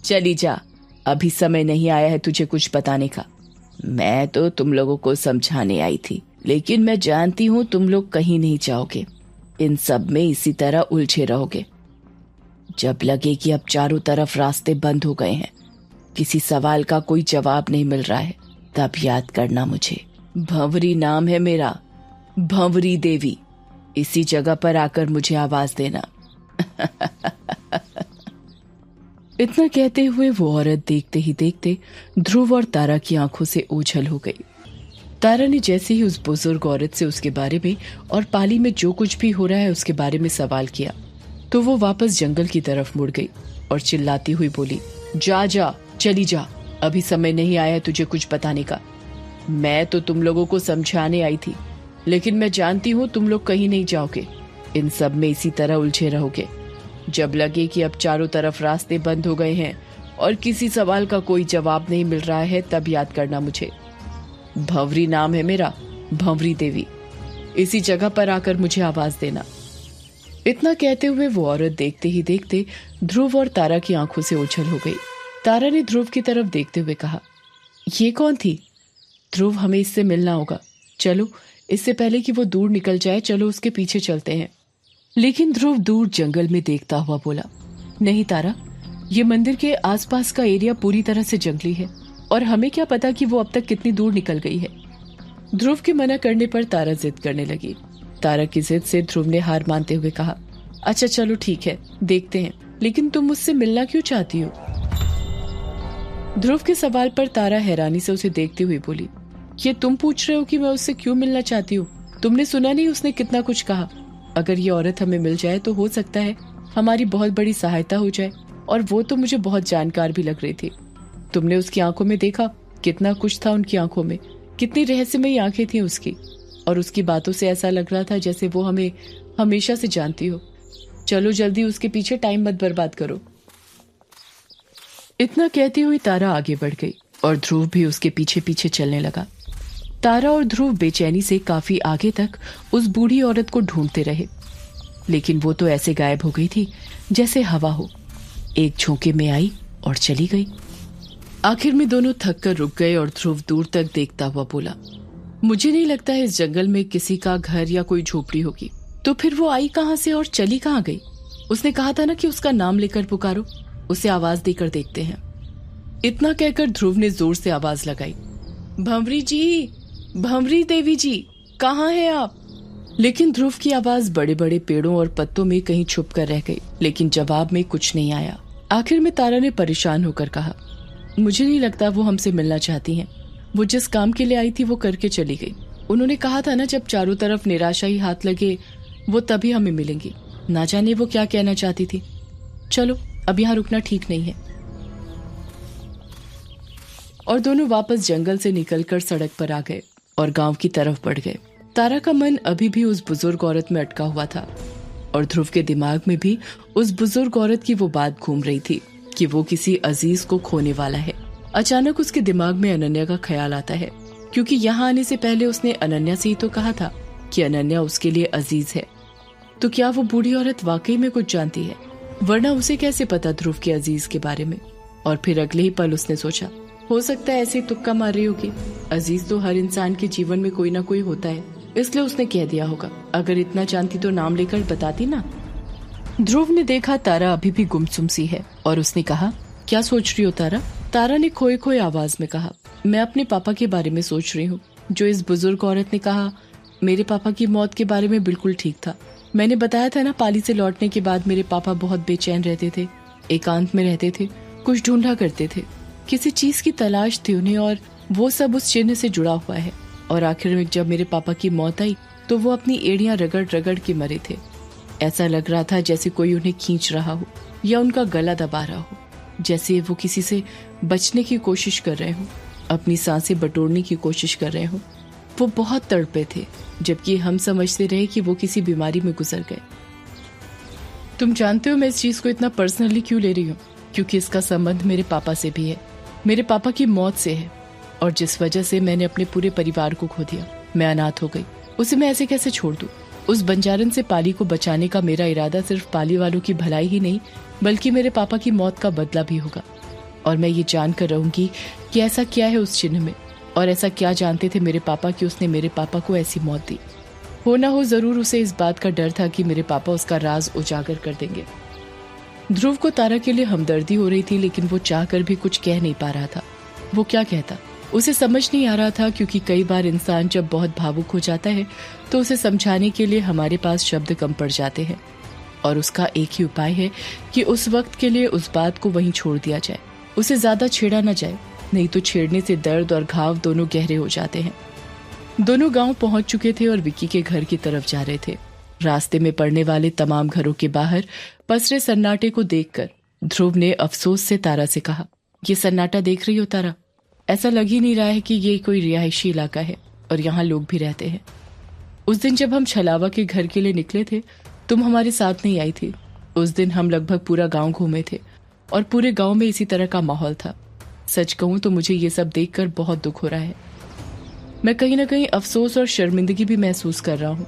चली जा, अभी समय नहीं आया है तुझे कुछ बताने का। मैं तो तुम लोगों को समझाने आई थी, लेकिन मैं जानती हूँ तुम लोग कहीं नहीं जाओगे। इन सब में इसी तरह उलझे रहोगे। जब लगे कि अब चारों तरफ रास्ते बंद हो गए हैं, किसी सवाल का कोई जवाब नहीं मिल रहा है, तब याद करना मुझे। भंवरी नाम है मेरा, भंवरी देवी। इसी जगह पर आकर मुझे आवाज देना। इतना कहते हुए वो औरत देखते ही देखते ध्रुव और तारा की आंखों से ओझल हो गई। तारा ने जैसे ही उस बुजुर्ग औरत से उसके बारे में और पाली में जो कुछ भी हो रहा है उसके बारे में सवाल किया, तो वो वापस जंगल की तरफ मुड़ गई और चिल्लाती हुई बोली, जा जा, चली जा, अभी समय नहीं आया तुझे कुछ बताने का। मैं तो तुम लोगों को समझाने आई थी, लेकिन मैं जानती हूँ तुम लोग कहीं नहीं जाओगे। इन सब में इसी तरह उलझे रहोगे। जब लगे कि अब चारों तरफ रास्ते बंद हो गए हैं और किसी सवाल का कोई जवाब नहीं मिल रहा है, तब याद करना मुझे। भंवरी नाम है मेरा, भंवरी देवी। इसी जगह पर आकर मुझे आवाज देना। इतना कहते हुए वो औरत देखते ही देखते ध्रुव और तारा की आंखों से ओझल हो गई। तारा ने ध्रुव की तरफ देखते हुए कहा, ये कौन थी? ध्रुव, हमें इससे मिलना होगा। चलो, इससे पहले कि वो दूर निकल जाए, चलो उसके पीछे चलते हैं। लेकिन ध्रुव दूर जंगल में देखता हुआ बोला, नहीं तारा, ये मंदिर के आसपास का एरिया पूरी तरह से जंगली है और हमें क्या पता कि वो अब तक कितनी दूर निकल गई है। ध्रुव के मना करने पर तारा जिद करने लगी। तारा की जिद से ध्रुव ने हार मानते हुए कहा, अच्छा चलो ठीक है, देखते हैं, लेकिन तुम मुझसे मिलना क्यों चाहती हो? ध्रुव के सवाल पर तारा हैरानी से उसे देखते हुए बोली, ये तुम पूछ रहे हो कि मैं उससे क्यों मिलना चाहती हूँ? तुमने सुना नहीं उसने कितना कुछ कहा? अगर ये औरत हमें मिल जाए तो हो सकता है हमारी बहुत बड़ी सहायता हो जाए, और वो तो मुझे बहुत जानकार भी लग रही थी। तुमने उसकी आंखों में देखा, कितना कुछ था उनकी आंखों में, कितनी रहस्यमयी आंखें थी उसकी, और उसकी बातों से ऐसा लग रहा था जैसे वो हमें हमेशा से जानती हो। चलो जल्दी उसके पीछे टाइम मत बर्बाद करो। इतना कहती हुई तारा आगे बढ़ गई और ध्रुव भी उसके पीछे पीछे चलने लगा। तारा और ध्रुव बेचैनी से काफी आगे तक उस बूढ़ी औरत को ढूंढते रहे, लेकिन वो तो ऐसे गायब हो गई थी जैसे हवा हो। एक झोंके में आई और चली गई। आखिर में दोनों थक कर रुक गए और ध्रुव दूर तक देखता हुआ बोला, मुझे नहीं लगता है इस जंगल में किसी का घर या कोई झोपड़ी होगी। तो फिर वो आई कहाँ से और चली कहाँ गई? उसने कहा था ना कि उसका नाम लेकर पुकारो, उसे आवाज देकर देखते हैं। इतना कहकर ध्रुव ने जोर से आवाज लगाई, भंवरी जी, भंवरी देवी जी, कहाँ हैं आप? लेकिन ध्रुव की आवाज बड़े बड़े पेड़ों और पत्तों में कहीं छुप कर रह गई, लेकिन जवाब में कुछ नहीं आया। आखिर में तारा ने परेशान होकर कहा, मुझे नहीं लगता वो हमसे मिलना चाहती हैं। वो जिस काम के लिए आई थी वो करके चली गई। उन्होंने कहा था ना, जब चारों तरफ निराशा ही हाथ लगे वो तभी हमें मिलेंगी। ना जाने वो क्या कहना चाहती थी। चलो, अब यहाँ रुकना ठीक नहीं है। और दोनों वापस जंगल से निकलकर सड़क पर आ गए और गांव की तरफ बढ़ गए। तारा का मन अभी भी उस बुजुर्ग औरत में अटका हुआ था और ध्रुव के दिमाग में भी उस बुजुर्ग औरत की वो बात घूम रही थी कि वो किसी अजीज को खोने वाला है। अचानक उसके दिमाग में अनन्या का ख्याल आता है, क्योंकि यहाँ आने से पहले उसने अनन्या से ही तो कहा था कि अनन्या उसके लिए अजीज है। तो क्या वो बूढ़ी औरत वाकई में कुछ जानती है? वरना उसे कैसे पता ध्रुव के अजीज के बारे में? और फिर अगले ही पल उसने सोचा, हो सकता है ऐसे तुक्का मार रही होगी। अजीज तो हर इंसान के जीवन में कोई ना कोई होता है, इसलिए उसने कह दिया होगा। अगर इतना जानती तो नाम लेकर बताती ना। ध्रुव ने देखा तारा अभी भी गुमसुम सी है और उसने कहा, क्या सोच रही हो तारा? तारा ने खोए खोए आवाज में कहा, मैं अपने पापा के बारे में सोच रही हूँ। जो इस बुजुर्ग औरत ने कहा, मेरे पापा की मौत के बारे में बिल्कुल ठीक था। मैंने बताया था ना, पाली से लौटने के बाद मेरे पापा बहुत बेचैन रहते थे, एकांत में रहते थे, कुछ ढूंढा करते थे, किसी चीज की तलाश थी उन्हें, और वो सब उस चिन्ह से जुड़ा हुआ है। और आखिर में जब मेरे पापा की मौत आई तो वो अपनी एड़ियां रगड़ रगड़ के मरे थे। ऐसा लग रहा था जैसे कोई उन्हें खींच रहा हो या उनका गला दबा रहा हो, जैसे वो किसी से बचने की कोशिश कर रहे हो, अपनी सांसें बटोरने की कोशिश कर रहे हो। वो बहुत तड़पे थे, जबकि हम समझते रहे कि वो किसी बीमारी में गुजर गए। तुम जानते हो मैं इस चीज को इतना पर्सनली क्यों ले रही हूँ? क्योंकि इसका संबंध मेरे पापा से भी है, मेरे पापा की मौत से है, और जिस वजह से मैंने अपने पूरे परिवार को खो दिया। मैं अनाथ हो गई, उसे मैं ऐसे कैसे छोड़ दूं? उस बंजारन से पाली को बचाने का मेरा इरादा सिर्फ पाली वालों की भलाई ही नहीं, बल्कि मेरे पापा की मौत का बदला भी होगा। और मैं ये जानकर रहूंगी कि ऐसा क्या है उस चिन्ह में, और ऐसा क्या जानते थे मेरे पापा कि उसने मेरे पापा को ऐसी मौत दी। हो ना हो जरूर उसे इस बात का डर था कि मेरे पापा उसका राज उजागर कर देंगे। ध्रुव को तारा के लिए हमदर्दी हो रही थी, लेकिन वो चाहकर भी कुछ कह नहीं पा रहा था। वो क्या कहता उसे समझ नहीं आ रहा था, क्योंकि कई बार इंसान जब बहुत भावुक हो जाता है तो उसे समझाने के लिए हमारे पास शब्द कम पड़ जाते हैं, और उसका एक ही उपाय है कि उस वक्त के लिए उस बात को वहीं छोड़ दिया जाए, उसे ज्यादा छेड़ा न जाए, नहीं तो छेड़ने से दर्द और घाव दोनों गहरे हो जाते हैं। दोनों गांव पहुंच चुके थे और विक्की के घर की तरफ जा रहे थे। रास्ते में पड़ने वाले तमाम घरों के बाहर पसरे सन्नाटे को देखकर ध्रुव ने अफसोस से तारा से कहा, ये सन्नाटा देख रही हो तारा? ऐसा लग ही नहीं रहा है कि ये कोई रिहायशी इलाका है और यहाँ लोग भी रहते हैं। उस दिन जब हम छलावा के घर के लिए निकले थे, तुम हमारे साथ नहीं आई थी। उस दिन हम लगभग पूरा गांव घूमे थे और पूरे गांव में इसी तरह का माहौल था। सच कहूं तो मुझे ये सब देखकर बहुत दुख हो रहा है। मैं कहीं ना कहीं अफसोस और शर्मिंदगी भी महसूस कर रहा हूँ।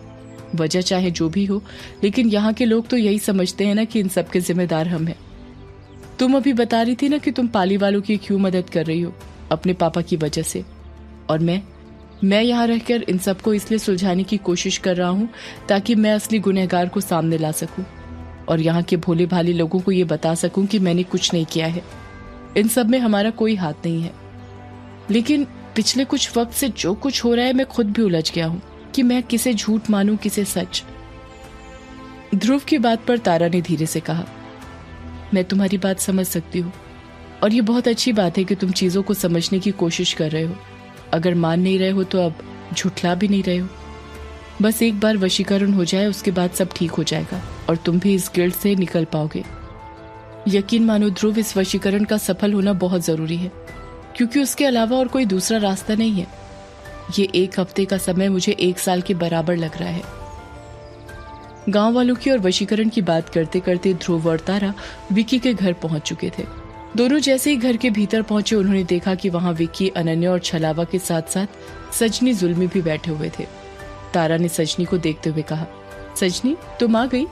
वजह चाहे जो भी हो, लेकिन यहाँ के लोग तो यही समझते हैं ना कि इन सब के जिम्मेदार हम हैं। तुम अभी बता रही थी ना कि तुम पाली वालों की क्यों मदद कर रही हो, अपने पापा की वजह से। और मैं यहाँ रहकर इन सबको इसलिए सुलझाने की कोशिश कर रहा हूँ ताकि मैं असली गुनहगार को सामने ला सकूं और यहाँ के भोले भाले लोगों को ये बता सकूं कि मैंने कुछ नहीं किया है, इन सब में हमारा कोई हाथ नहीं है। लेकिन पिछले कुछ वक्त से जो कुछ हो रहा है, मैं खुद भी उलझ गया हूँ कि मैं किसे झूठ मानूं, किसे सच। ध्रुव की बात पर तारा ने धीरे से कहा, मैं तुम्हारी बात समझ सकती हूँ और ये बहुत अच्छी बात है कि तुम चीजों को समझने की कोशिश कर रहे हो। अगर मान नहीं रहे हो तो अब झुठला भी नहीं रहे हो। बस एक बार वशीकरण हो जाए, उसके बाद सब ठीक हो जाएगा और तुम भी इस गिल्ड से निकल पाओगे। यकीन मानो ध्रुव, इस वशीकरण का सफल होना बहुत जरूरी है, क्योंकि उसके अलावा और कोई दूसरा रास्ता नहीं है। ये 1 हफ्ते का समय मुझे 1 साल के बराबर लग रहा है। गांव वालों की और वशीकरण की बात करते करते ध्रुव और तारा विक्की के घर पहुंच चुके थे। दोनों जैसे ही घर के भीतर पहुंचे, उन्होंने देखा कि वहां विक्की, अनन्या और छलावा के साथ साथ सजनी, जुल्मी भी बैठे हुए थे। तारा ने सजनी को देखते हुए कहा, सजनी तुम आ गई?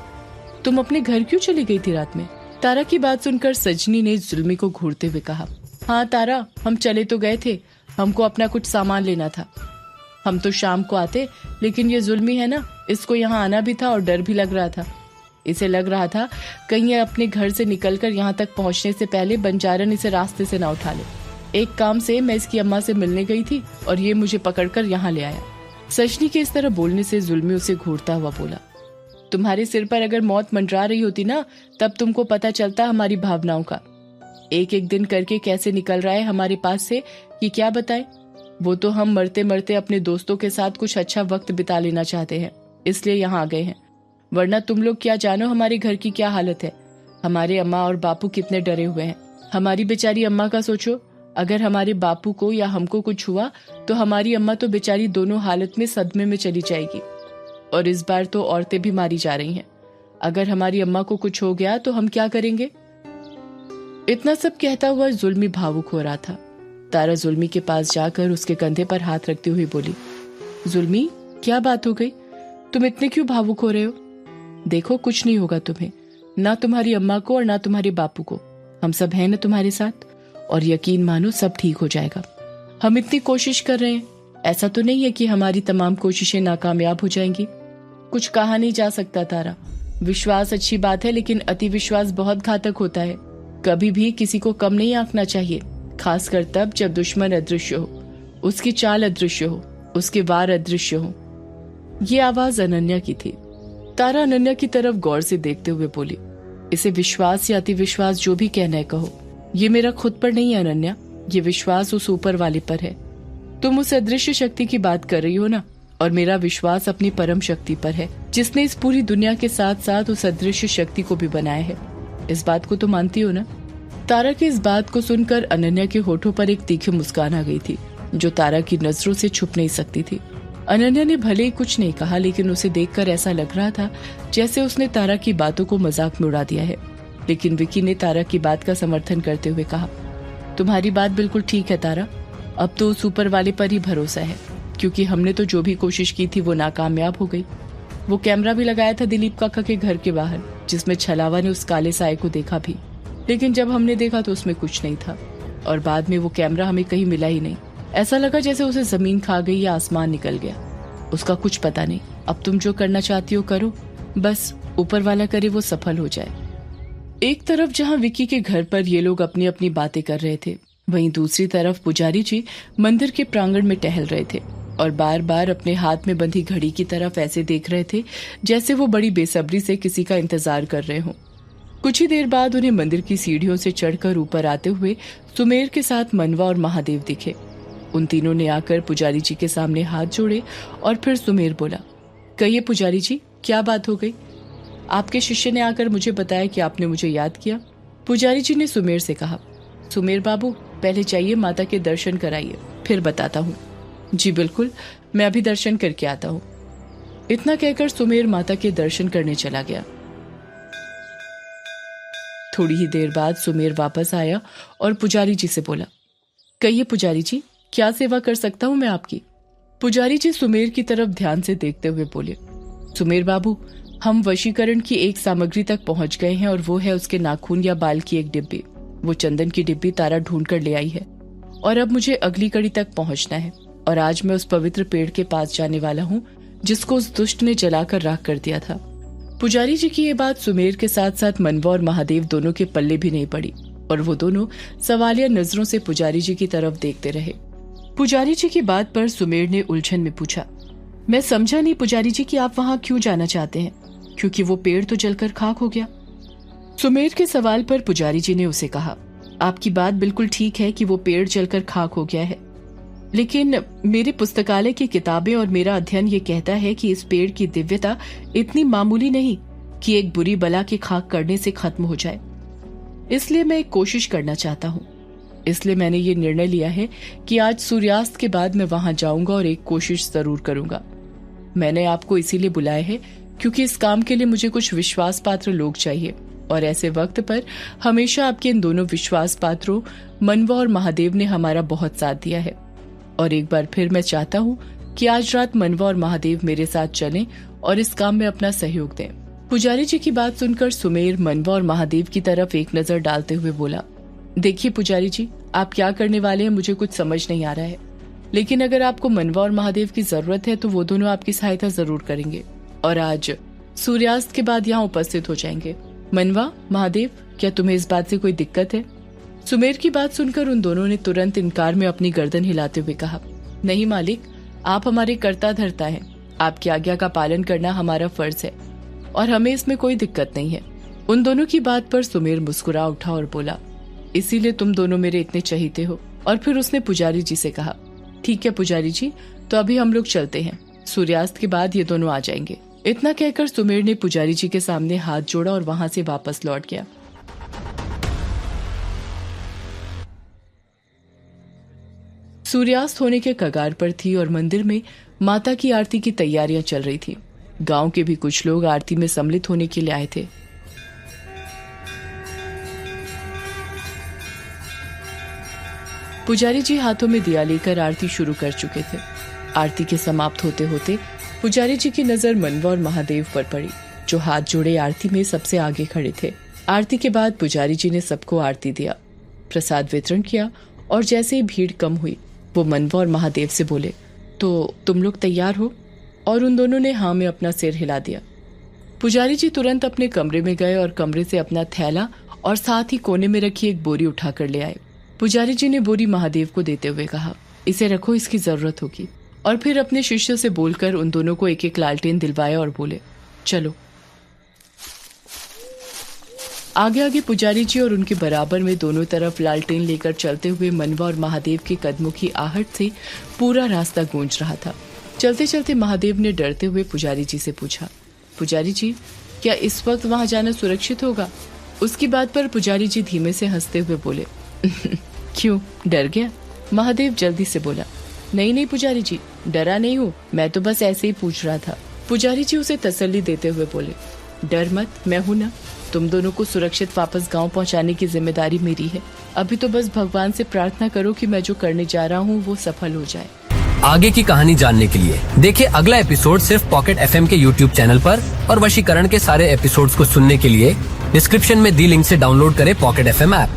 तुम अपने घर क्यों चली गई थी रात में? तारा की बात सुनकर सजनी ने जुल्मी को घूरते हुए कहा, हाँ तारा, हम चले तो गए थे, हमको अपना कुछ सामान लेना था। हम तो शाम को आते, लेकिन ये जुल्मी है ना, इसको यहाँ आना भी था और डर भी लग रहा था। इसे लग रहा था कहीं ये अपने घर से निकलकर यहाँ तक पहुँचने से पहले बंजारन इसे रास्ते से ना उठा ले। एक काम से मैं इसकी अम्मा से मिलने गई थी और ये मुझे पकड़कर यहाँ ले आया। सजनी के इस तरह बोलने से जुल्मी उसे घूरता हुआ बोला, तुम्हारे सिर पर अगर मौत मंडरा रही होती ना, तब तुमको पता चलता हमारी भावनाओं का। एक एक दिन करके कैसे निकल रहा है हमारे पास से कि क्या बताएं। वो तो हम मरते मरते अपने दोस्तों के साथ कुछ अच्छा वक्त बिता लेना चाहते हैं, इसलिए यहाँ आ गए हैं। वरना तुम लोग क्या जानो हमारे घर की क्या हालत है। हमारे अम्मा और बापू कितने डरे हुए हैं। हमारी बेचारी अम्मा का सोचो, अगर हमारे बापू को या हमको कुछ हुआ तो हमारी अम्मा तो बेचारी दोनों हालत में सदमे में चली जाएगी। और इस बार तो औरतें भी मारी जा रही हैं। अगर हमारी अम्मा को कुछ हो गया तो हम क्या करेंगे? इतना सब कहता हुआ जुल्मी भावुक हो रहा था। तारा जुल्मी के पास जाकर उसके कंधे पर हाथ रखते हुए बोली, जुल्मी क्या बात हो गई? तुम इतने क्यों भावुक हो रहे हो? देखो कुछ नहीं होगा तुम्हें, ना तुम्हारी अम्मा को और ना तुम्हारे बापू को। हम सब हैं ना तुम्हारे साथ, और यकीन मानो सब ठीक हो जाएगा। हम इतनी कोशिश कर रहे हैं, ऐसा तो नहीं है कि हमारी तमाम कोशिशें नाकामयाब हो जाएंगी। कुछ कहा नहीं जा सकता तारा। विश्वास अच्छी बात है, लेकिन अति विश्वास बहुत घातक होता है। कभी भी किसी को कम नहीं आंकना चाहिए, खासकर तब जब दुश्मन अदृश्य हो, उसकी चाल अदृश्य हो, उसके वार अदृश्य हो। ये आवाज अनन्या की थी। तारा अनन्या की तरफ गौर से देखते हुए बोली, इसे विश्वास या अति विश्वास जो भी कहना है कहो, ये मेरा खुद पर नहीं है अनन्या, ये विश्वास उस ऊपर वाले पर है। तुम उस अदृश्य शक्ति की बात कर रही हो ना, और मेरा विश्वास अपनी परम शक्ति पर है, जिसने इस पूरी दुनिया के साथ साथ उस अदृश्य शक्ति को भी बनाया है। इस बात को तो मानती हो ना? तारा की इस बात को सुनकर अनन्या के होठों पर एक तीखी मुस्कान आ गई थी, जो तारा की नजरों से छुप नहीं सकती थी। अनन्या ने भले ही कुछ नहीं कहा, लेकिन उसे देखकर ऐसा लग रहा था जैसे उसने तारा की बातों को मजाक में उड़ा दिया है। लेकिन विक्की ने तारा की बात का समर्थन करते हुए कहा, तुम्हारी बात बिल्कुल ठीक है तारा, अब तो उस ऊपर वाले पर ही भरोसा है, क्योंकि हमने तो जो भी कोशिश की थी वो नाकामयाब हो गई। वो कैमरा भी लगाया था दिलीप काका के घर के बाहर, जिसमें छलावा ने उस काले साए को देखा भी। लेकिन जब हमने देखा तो उसमें कुछ नहीं था और बाद में वो कैमरा हमें कहीं मिला ही नहीं। ऐसा लगा जैसे उसे जमीन खा गई या आसमान निकल गया। उसका कुछ पता नहीं। अब तुम जो करना चाहती हो करो, बस ऊपर वाला करे वो सफल हो जाए। एक तरफ जहां विक्की के घर पर ये लोग अपनी अपनी बातें कर रहे थे, वहीं दूसरी तरफ पुजारी जी मंदिर के प्रांगण में टहल रहे थे और बार बार अपने हाथ में बंधी घड़ी की तरफ ऐसे देख रहे थे जैसे वो बड़ी बेसब्री से किसी का इंतजार कर रहे हों। कुछ ही देर बाद उन्हें मंदिर की सीढ़ियों से चढ़कर ऊपर आते हुए सुमेर के साथ मनवा और महादेव दिखे। उन तीनों ने आकर पुजारी जी के सामने हाथ जोड़े और फिर सुमेर बोला, कहिए पुजारी जी, क्या बात हो गई? आपके शिष्य ने आकर मुझे बताया कि आपने मुझे याद किया। पुजारी जी ने सुमेर से कहा, सुमेर बाबू, पहले जाइए माता के दर्शन कराइए, फिर बताता हूँ। जी बिल्कुल, मैं अभी दर्शन करके आता हूँ। इतना कहकर सुमेर माता के दर्शन करने चला गया। थोड़ी ही देर बाद सुमेर वापस आया और पुजारी जी से बोला, कहिए पुजारी जी, क्या सेवा कर सकता हूँ मैं आपकी? पुजारी जी सुमेर की तरफ ध्यान से देखते हुए बोले, सुमेर बाबू, हम वशीकरण की एक सामग्री तक पहुंच गए हैं और वो है उसके नाखून या बाल की एक डिब्बी। वो चंदन की डिब्बी तारा ढूंढ कर ले आई है और अब मुझे अगली कड़ी तक पहुंचना है और आज मैं उस पवित्र पेड़ के पास जाने वाला हूँ जिसको उस दुष्ट ने जलाकर राख कर दिया था। पुजारी जी की ये बात सुमेर के साथ साथ मनवा और महादेव दोनों के पल्ले भी नहीं पड़ी और वो दोनों सवालिया नजरों से पुजारी जी की तरफ देखते रहे। पुजारी जी की बात पर सुमेर ने उलझन में पूछा, मैं समझा नहीं पुजारी जी कि आप वहाँ क्यों जाना चाहते हैं? क्योंकि वो पेड़ तो जलकर खाक हो गया। सुमेर के सवाल पर पुजारी जी ने उसे कहा, आपकी बात बिल्कुल ठीक है कि वो पेड़ जलकर खाक हो गया है, लेकिन मेरे पुस्तकालय की किताबें और मेरा अध्ययन ये कहता है कि इस पेड़ की दिव्यता इतनी मामूली नहीं कि एक बुरी बला के खाक करने से खत्म हो जाए। इसलिए मैं एक कोशिश करना चाहता हूँ। इसलिए मैंने ये निर्णय लिया है कि आज सूर्यास्त के बाद मैं वहां जाऊंगा और एक कोशिश जरूर करूंगा। मैंने आपको इसीलिए बुलाया है क्योंकि इस काम के लिए मुझे कुछ विश्वास पात्र लोग चाहिए और ऐसे वक्त पर हमेशा आपके इन दोनों विश्वास पात्रों मनवा और महादेव ने हमारा बहुत साथ दिया है और एक बार फिर मैं चाहता हूँ कि आज रात मनवा और महादेव मेरे साथ चलें और इस काम में अपना सहयोग दें। पुजारी जी की बात सुनकर सुमेर मनवा और महादेव की तरफ एक नजर डालते हुए बोला, देखिए पुजारी जी, आप क्या करने वाले हैं मुझे कुछ समझ नहीं आ रहा है, लेकिन अगर आपको मनवा और महादेव की जरूरत है तो वो दोनों आपकी सहायता जरूर करेंगे और आज सूर्यास्त के बाद यहाँ उपस्थित हो जाएंगे। मनवा, महादेव, क्या तुम्हें इस बात से कोई दिक्कत है? सुमेर की बात सुनकर उन दोनों ने तुरंत इनकार में अपनी गर्दन हिलाते हुए कहा, नहीं मालिक, आप हमारे कर्ता धर्ता हैं, आपकी आज्ञा का पालन करना हमारा फर्ज है और हमें इसमें कोई दिक्कत नहीं है। उन दोनों की बात पर सुमेर मुस्कुरा उठा और बोला, इसीलिए तुम दोनों मेरे इतने चहीते हो। और फिर उसने पुजारी जी से कहा, ठीक है पुजारी जी, तो अभी हम लोग चलते हैं, सूर्यास्त के बाद ये दोनों आ जाएंगे। इतना कहकर सुमेर ने पुजारी जी के सामने हाथ जोड़ा और वहां से वापस लौट गया। सूर्यास्त होने के कगार पर थी और मंदिर में माता की आरती की तैयारियां चल रही थी। गांव के भी कुछ लोग आरती में सम्मिलित होने के लिए आए थे। पुजारी जी हाथों में दिया लेकर आरती शुरू कर चुके थे। आरती के समाप्त होते होते पुजारी जी की नजर मनवा और महादेव पर पड़ी, जो हाथ जोड़े आरती में सबसे आगे खड़े थे। आरती के बाद पुजारी जी ने सबको आरती दिया, प्रसाद वितरण किया और जैसे ही भीड़ कम हुई वो मनवा और महादेव से बोले, तो तुम लोग तैयार हो? और उन दोनों ने हाँ में अपना सिर हिला दिया। पुजारी जी तुरंत अपने कमरे में गए और कमरे से अपना थैला और साथ ही कोने में रखी एक बोरी उठाकर ले आए। पुजारी जी ने बोरी महादेव को देते हुए कहा, इसे रखो, इसकी जरूरत होगी। और फिर अपने शिष्य से बोलकर उन दोनों को एक एक लालटेन दिलवाया और बोले, चलो। आगे आगे पुजारी जी और उनके बराबर में दोनों तरफ लालटेन लेकर चलते हुए मनवा और महादेव के कदमों की आहट से पूरा रास्ता गूंज रहा था। चलते चलते महादेव ने डरते हुए पुजारी जी से पूछा, पुजारी जी, क्या इस वक्त वहां जाना सुरक्षित होगा? उसकी बात पर पुजारी जी धीमे से हंसते हुए बोले, क्यों, डर गया? महादेव जल्दी से बोला, नहीं नहीं पुजारी जी, डरा नहीं हूँ, मैं तो बस ऐसे ही पूछ रहा था। पुजारी जी उसे तसल्ली देते हुए बोले, डर मत, मैं हूं ना। तुम दोनों को सुरक्षित वापस गांव पहुंचाने की जिम्मेदारी मेरी है। अभी तो बस भगवान से प्रार्थना करो कि मैं जो करने जा रहा हूँ वो सफल हो जाए। आगे की कहानी जानने के लिए देखिए अगला एपिसोड सिर्फ पॉकेट FM के YouTube चैनल पर और वशीकरण के सारे एपिसोड्स को सुनने के लिए डिस्क्रिप्शन में दी लिंक से डाउनलोड करें पॉकेट FM ऐप।